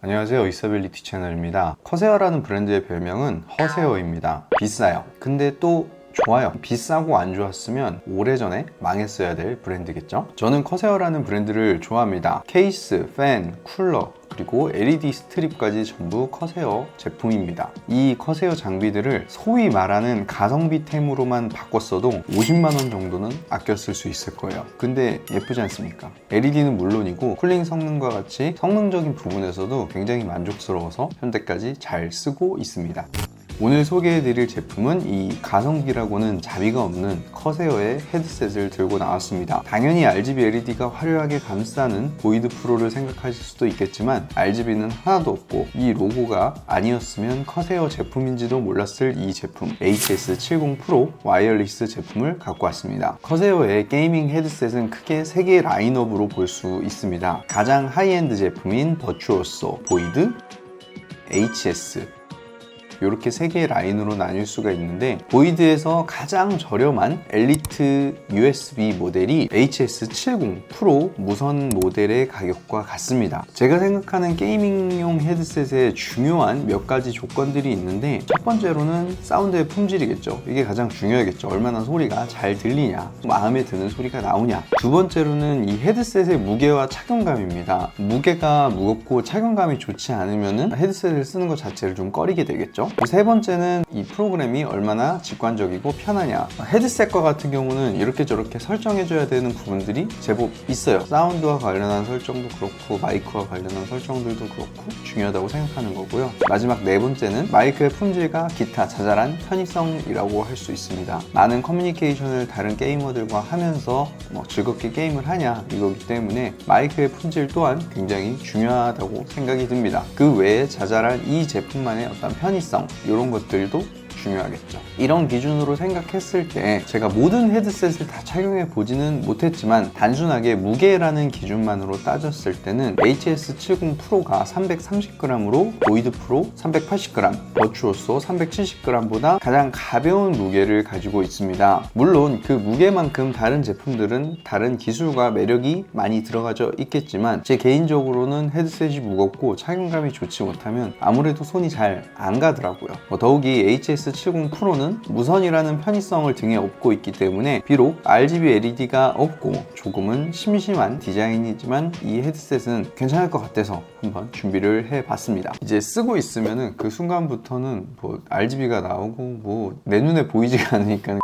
안녕하세요, 이서빌리티 채널입니다. 커세어라는 브랜드의 별명은 허세어입니다. 비싸요. 근데 또 좋아요. 비싸고 안 좋았으면 오래전에 망했어야 될 브랜드겠죠? 저는 커세어라는 브랜드를 좋아합니다. 케이스, 팬, 쿨러, 그리고 LED 스트립까지 전부 커세어 제품입니다. 이 커세어 장비들을 소위 말하는 가성비템으로만 바꿨어도 50만원 정도는 아껴 쓸 수 있을 거예요. 근데 예쁘지 않습니까? LED는 물론이고 쿨링 성능과 같이 성능적인 부분에서도 굉장히 만족스러워서 현대까지 잘 쓰고 있습니다. 오늘 소개해드릴 제품은 이 가성비라고는 자비가 없는 커세어의 헤드셋을 들고 나왔습니다. 당연히 RGB LED가 화려하게 감싸는 보이드 프로를 생각하실 수도 있겠지만 RGB는 하나도 없고 이 로고가 아니었으면 커세어 제품인지도 몰랐을 이 제품 HS70 프로 와이어리스 제품을 갖고 왔습니다. 커세어의 게이밍 헤드셋은 크게 3개의 라인업으로 볼 수 있습니다. 가장 하이엔드 제품인 버추오소, 보이드, HS 이렇게 3개의 라인으로 나뉠 수가 있는데 보이드에서 가장 저렴한 엘리트 USB 모델이 HS70 프로 무선 모델의 가격과 같습니다. 제가 생각하는 게이밍용 헤드셋에 중요한 몇 가지 조건들이 있는데 첫 번째로는 사운드의 품질이겠죠. 이게 가장 중요하겠죠. 얼마나 소리가 잘 들리냐, 마음에 드는 소리가 나오냐. 두 번째로는 이 헤드셋의 무게와 착용감입니다. 무게가 무겁고 착용감이 좋지 않으면 헤드셋을 쓰는 것 자체를 좀 꺼리게 되겠죠. 세 번째는 이 프로그램이 얼마나 직관적이고 편하냐. 헤드셋과 같은 경우는 이렇게 저렇게 설정해줘야 되는 부분들이 제법 있어요. 사운드와 관련한 설정도 그렇고 마이크와 관련한 설정들도 그렇고 중요하다고 생각하는 거고요. 마지막 네 번째는 마이크의 품질과 기타 자잘한 편의성이라고 할 수 있습니다. 많은 커뮤니케이션을 다른 게이머들과 하면서 즐겁게 게임을 하냐 이거기 때문에 마이크의 품질 또한 굉장히 중요하다고 생각이 듭니다. 그 외에 자잘한 이 제품만의 어떤 편의성 이런 것들도 중요하겠죠. 이런 기준으로 생각했을 때 제가 모든 헤드셋을 다 착용해 보지는 못했지만 단순하게 무게라는 기준만으로 따졌을 때는 HS70 프로가 330g으로 보이드 프로 380g, 버추오소 370g보다 가장 가벼운 무게를 가지고 있습니다. 물론 그 무게만큼 다른 제품들은 다른 기술과 매력이 많이 들어가져 있겠지만 제 개인적으로는 헤드셋이 무겁고 착용감이 좋지 못하면 아무래도 손이 잘 안 가더라고요. 더욱이 HS70 프로는 무선이라는 편의성을 등에 업고 있기 때문에 비록 RGB LED가 없고 조금은 심심한 디자인이지만 이 헤드셋은 괜찮을 것 같아서 한번 준비를 해봤습니다. 이제 쓰고 있으면은 그 순간부터는 RGB가 나오고 내 눈에 보이지가 않으니까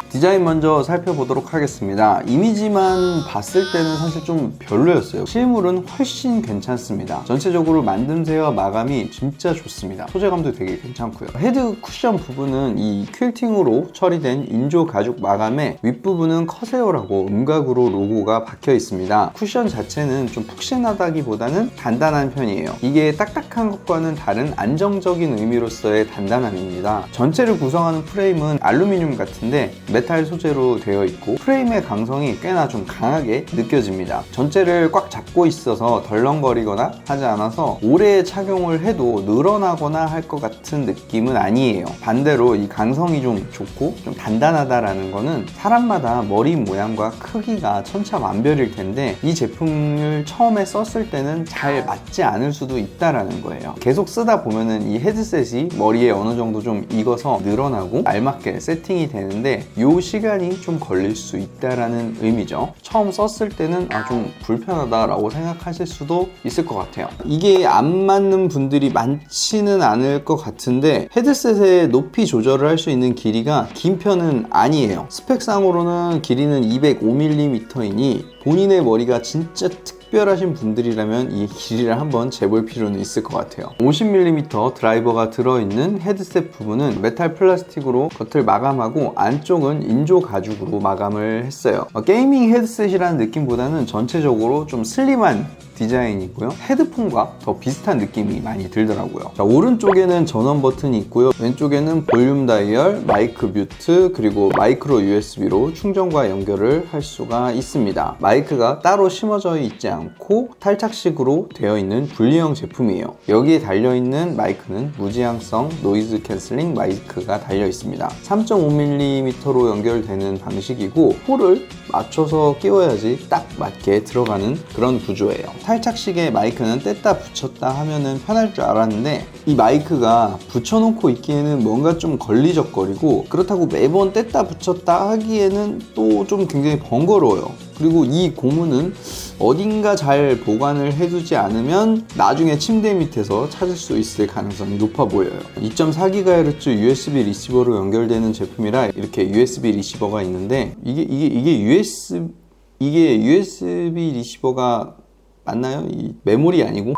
디자인 먼저 살펴보도록 하겠습니다. 이미지만 봤을 때는 사실 좀 별로였어요. 실물은 훨씬 괜찮습니다. 전체적으로 만듦새와 마감이 진짜 좋습니다. 소재감도 되게 괜찮고요. 헤드 쿠션 부분은 이 퀼팅으로 처리된 인조 가죽 마감에 윗부분은 커세어라고 음각으로 로고가 박혀 있습니다. 쿠션 자체는 좀 푹신하다기보다는 단단한 편이에요. 이게 딱딱한 것과는 다른 안정적인 의미로서의 단단함입니다. 전체를 구성하는 프레임은 알루미늄 같은데 메탈 소재로 되어 있고 프레임의 강성이 꽤나 좀 강하게 느껴집니다. 전체를 꽉 잡고 있어서 덜렁거리거나 하지 않아서 오래 착용을 해도 늘어나거나 할 것 같은 느낌은 아니에요. 반대로 이 강성이 좀 좋고 좀 단단하다라는 거는 사람마다 머리 모양과 크기가 천차만별일 텐데 이 제품을 처음에 썼을 때는 잘 맞지 않을 수도 있다라는 거예요. 계속 쓰다 보면은 이 헤드셋이 머리에 어느 정도 좀 익어서 늘어나고 알맞게 세팅이 되는데 이 시간이 좀 걸릴 수 있다라는 의미죠. 처음 썼을 때는 좀 불편하다라고 생각하실 수도 있을 것 같아요. 이게 안 맞는 분들이 많지는 않을 것 같은데 헤드셋의 높이 조절을 할 수 있는 길이가 긴 편은 아니에요. 스펙상으로는 길이는 205mm이니 본인의 머리가 진짜 특별하신 분들이라면 이 길이를 한번 재볼 필요는 있을 것 같아요. 50mm 드라이버가 들어있는 헤드셋 부분은 메탈 플라스틱으로 겉을 마감하고 안쪽은 인조 가죽으로 마감을 했어요. 게이밍 헤드셋이라는 느낌보다는 전체적으로 좀 슬림한 디자인이고요. 헤드폰과 더 비슷한 느낌이 많이 들더라고요. 자, 오른쪽에는 전원 버튼이 있고요. 왼쪽에는 볼륨 다이얼, 마이크 뮤트, 그리고 마이크로 USB로 충전과 연결을 할 수가 있습니다. 마이크가 따로 심어져 있지 않고 탈착식으로 되어 있는 분리형 제품이에요. 여기에 달려있는 마이크는 무지향성 노이즈 캔슬링 마이크가 달려 있습니다. 3.5mm로 연결되는 방식이고 홀을 맞춰서 끼워야지 딱 맞게 들어가는 그런 구조예요. 탈착식의 마이크는 뗐다 붙였다 하면은 편할 줄 알았는데 이 마이크가 붙여놓고 있기에는 뭔가 좀 걸리적거리고 그렇다고 매번 뗐다 붙였다 하기에는 또 좀 굉장히 번거로워요. 그리고 이 고무는 어딘가 잘 보관을 해두지 않으면 나중에 침대 밑에서 찾을 수 있을 가능성이 높아 보여요. 2.4GHz USB 리시버로 연결되는 제품이라 이렇게 USB 리시버가 있는데 이게 USB 리시버가 맞나요? 이 메모리 아니고?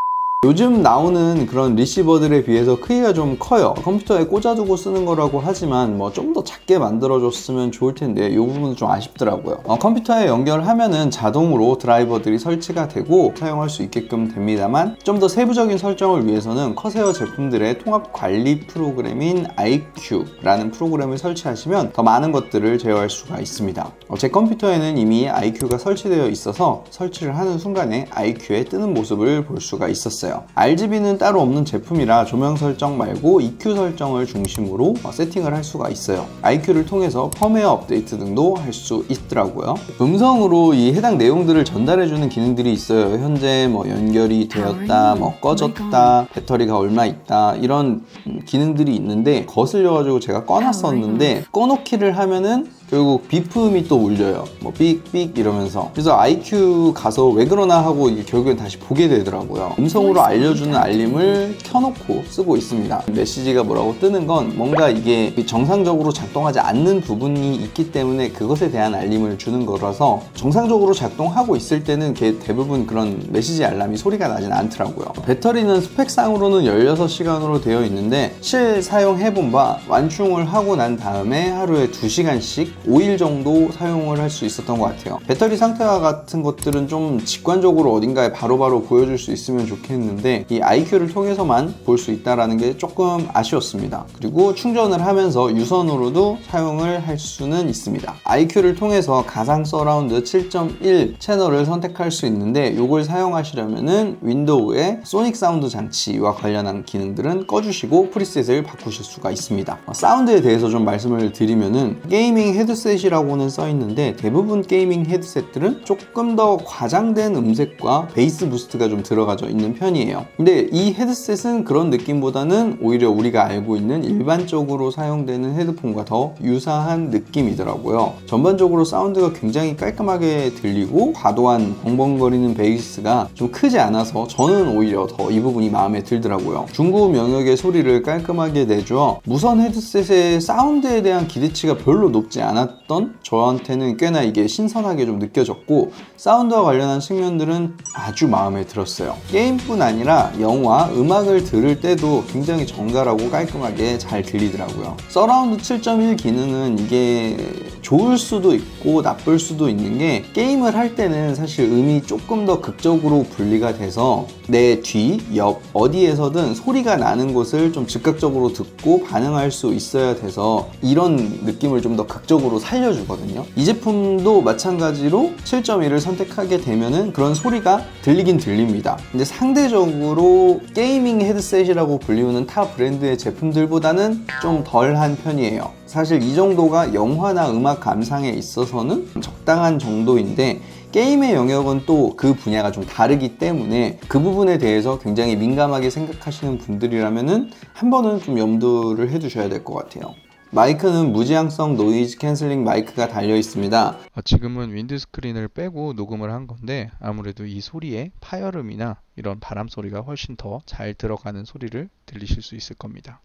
요즘 나오는 그런 리시버들에 비해서 크기가 좀 커요. 컴퓨터에 꽂아두고 쓰는 거라고 하지만 뭐 좀 더 작게 만들어줬으면 좋을 텐데 이 부분은 좀 아쉽더라고요. 컴퓨터에 연결하면은 자동으로 드라이버들이 설치가 되고 사용할 수 있게끔 됩니다만 좀 더 세부적인 설정을 위해서는 커세어 제품들의 통합 관리 프로그램인 iQ라는 프로그램을 설치하시면 더 많은 것들을 제어할 수가 있습니다. 제 컴퓨터에는 이미 iQ가 설치되어 있어서 설치를 하는 순간에 iQ에 뜨는 모습을 볼 수가 있었어요. RGB는 따로 없는 제품이라 조명 설정 말고 EQ 설정을 중심으로 세팅을 할 수가 있어요. iQ를 통해서 펌웨어 업데이트 등도 할 수 있더라고요. 음성으로 이 해당 내용들을 전달해주는 기능들이 있어요. 현재 뭐 연결이 되었다, 뭐 꺼졌다, 배터리가 얼마 있다 이런 기능들이 있는데 거슬려가지고 제가 꺼놨었는데 꺼놓기를 하면은 결국 비품이 또 울려요. 뭐 삑삑 이러면서. 그래서 iQ 가서 왜 그러나 하고 결국엔 다시 보게 되더라고요. 음성으로 알려주는 알림을 켜놓고 쓰고 있습니다. 메시지가 뭐라고 뜨는 건 뭔가 이게 정상적으로 작동하지 않는 부분이 있기 때문에 그것에 대한 알림을 주는 거라서 정상적으로 작동하고 있을 때는 대부분 그런 메시지 알람이 소리가 나진 않더라고요. 배터리는 스펙상으로는 16시간으로 되어 있는데 실사용해본 바 완충을 하고 난 다음에 하루에 2시간씩 5일 정도 사용을 할 수 있었던 것 같아요. 배터리 상태와 같은 것들은 좀 직관적으로 어딘가에 바로바로 보여줄 수 있으면 좋겠는데 이 iQ를 통해서만 볼 수 있다는 게 조금 아쉬웠습니다. 그리고 충전을 하면서 유선으로도 사용을 할 수는 있습니다. iQ를 통해서 가상 서라운드 7.1 채널을 선택할 수 있는데 이걸 사용하시려면은 윈도우의 소닉 사운드 장치와 관련한 기능들은 꺼주시고 프리셋을 바꾸실 수가 있습니다. 사운드에 대해서 좀 말씀을 드리면은 게이밍 헤드셋이라고는 써있는데 대부분 게이밍 헤드셋들은 조금 더 과장된 음색과 베이스 부스트가 좀 들어가져 있는 편이에요. 근데 이 헤드셋은 그런 느낌보다는 오히려 우리가 알고 있는 일반적으로 사용되는 헤드폰과 더 유사한 느낌이더라고요. 전반적으로 사운드가 굉장히 깔끔하게 들리고 과도한 벙벙거리는 베이스가 좀 크지 않아서 저는 오히려 더 이 부분이 마음에 들더라고요. 중고음 영역의 소리를 깔끔하게 내주어 무선 헤드셋의 사운드에 대한 기대치가 별로 높지 않았던 저한테는 꽤나 이게 신선하게 좀 느껴졌고 사운드와 관련한 측면들은 아주 마음에 들었어요. 게임뿐 아니라 영화, 음악을 들을 때도 굉장히 정갈하고 깔끔하게 잘 들리더라고요. 서라운드 7.1 기능은 이게 좋을 수도 있고 나쁠 수도 있는 게 게임을 할 때는 사실 음이 조금 더 극적으로 분리가 돼서 내 뒤, 옆 어디에서든 소리가 나는 곳을 좀 즉각적으로 듣고 반응할 수 있어야 돼서 이런 느낌을 좀 더 극적으로 살려주거든요. 이 제품도 마찬가지로 7.1을 선택하게 되면은 그런 소리가 들리긴 들립니다. 근데 상대적으로 게이밍 헤드셋이라고 불리우는 타 브랜드의 제품들보다는 좀 덜한 편이에요. 사실 이 정도가 영화나 음악 감상에 있어서는 적당한 정도인데 게임의 영역은 또 그 분야가 좀 다르기 때문에 그 부분에 대해서 굉장히 민감하게 생각하시는 분들이라면은 한 번은 좀 염두를 해두셔야 될 것 같아요. 마이크는 무지향성 노이즈 캔슬링 마이크가 달려 있습니다. 지금은 윈드스크린을 빼고 녹음을 한 건데 아무래도 이 소리에 파열음이나 이런 바람 소리가 훨씬 더 잘 들어가는 소리를 들리실 수 있을 겁니다.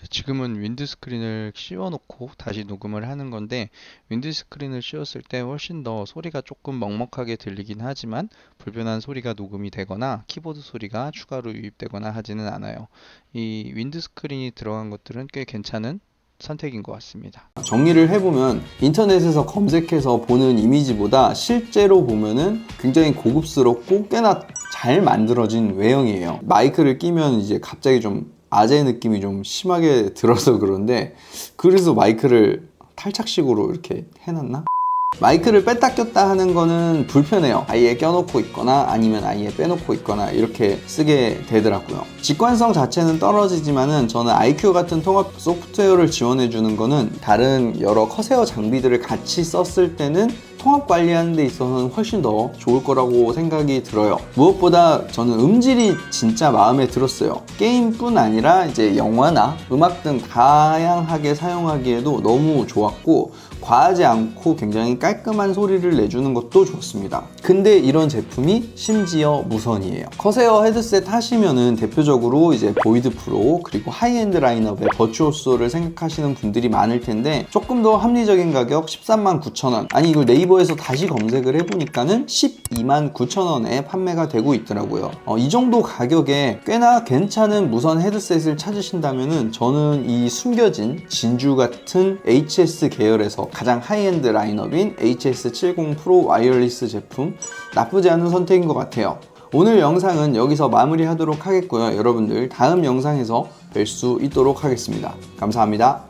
지금은 윈드스크린을 씌워놓고 다시 녹음을 하는 건데 윈드스크린을 씌웠을 때 훨씬 더 소리가 조금 먹먹하게 들리긴 하지만 불편한 소리가 녹음이 되거나 키보드 소리가 추가로 유입되거나 하지는 않아요. 이 윈드스크린이 들어간 것들은 꽤 괜찮은 선택인 것 같습니다. 정리를 해보면 인터넷에서 검색해서 보는 이미지보다 실제로 보면은 굉장히 고급스럽고 꽤나 잘 만들어진 외형이에요. 마이크를 끼면 이제 갑자기 좀 아재 느낌이 좀 심하게 들어서 그런데 그래서 마이크를 탈착식으로 이렇게 해놨나? 마이크를 뺐다 꼈다 하는 거는 불편해요. 아예 껴놓고 있거나 아니면 아예 빼놓고 있거나 이렇게 쓰게 되더라고요. 직관성 자체는 떨어지지만은 저는 iQ 같은 통합 소프트웨어를 지원해 주는 거는 다른 여러 커세어 장비들을 같이 썼을 때는 통합 관리하는 데 있어서는 훨씬 더 좋을 거라고 생각이 들어요. 무엇보다 저는 음질이 진짜 마음에 들었어요. 게임뿐 아니라 이제 영화나 음악 등 다양하게 사용하기에도 너무 좋았고, 과하지 않고 굉장히 깔끔한 소리를 내주는 것도 좋습니다. 근데 이런 제품이 심지어 무선이에요. 커세어 헤드셋 하시면은 대표적으로 이제 보이드 프로 그리고 하이엔드 라인업의 버추오소를 생각하시는 분들이 많을 텐데, 조금 더 합리적인 가격 139,000원, 아니 이걸 네이버에서 다시 검색을 해보니까는 129,000원에 판매가 되고 있더라고요. 이 정도 가격에 꽤나 괜찮은 무선 헤드셋을 찾으신다면은 저는 이 숨겨진 진주 같은 HS 계열에서 가장 하이엔드 라인업인 HS70 프로 와이어리스 제품, 나쁘지 않은 선택인 것 같아요. 오늘 영상은 여기서 마무리하도록 하겠고요. 여러분들 다음 영상에서 뵐 수 있도록 하겠습니다. 감사합니다.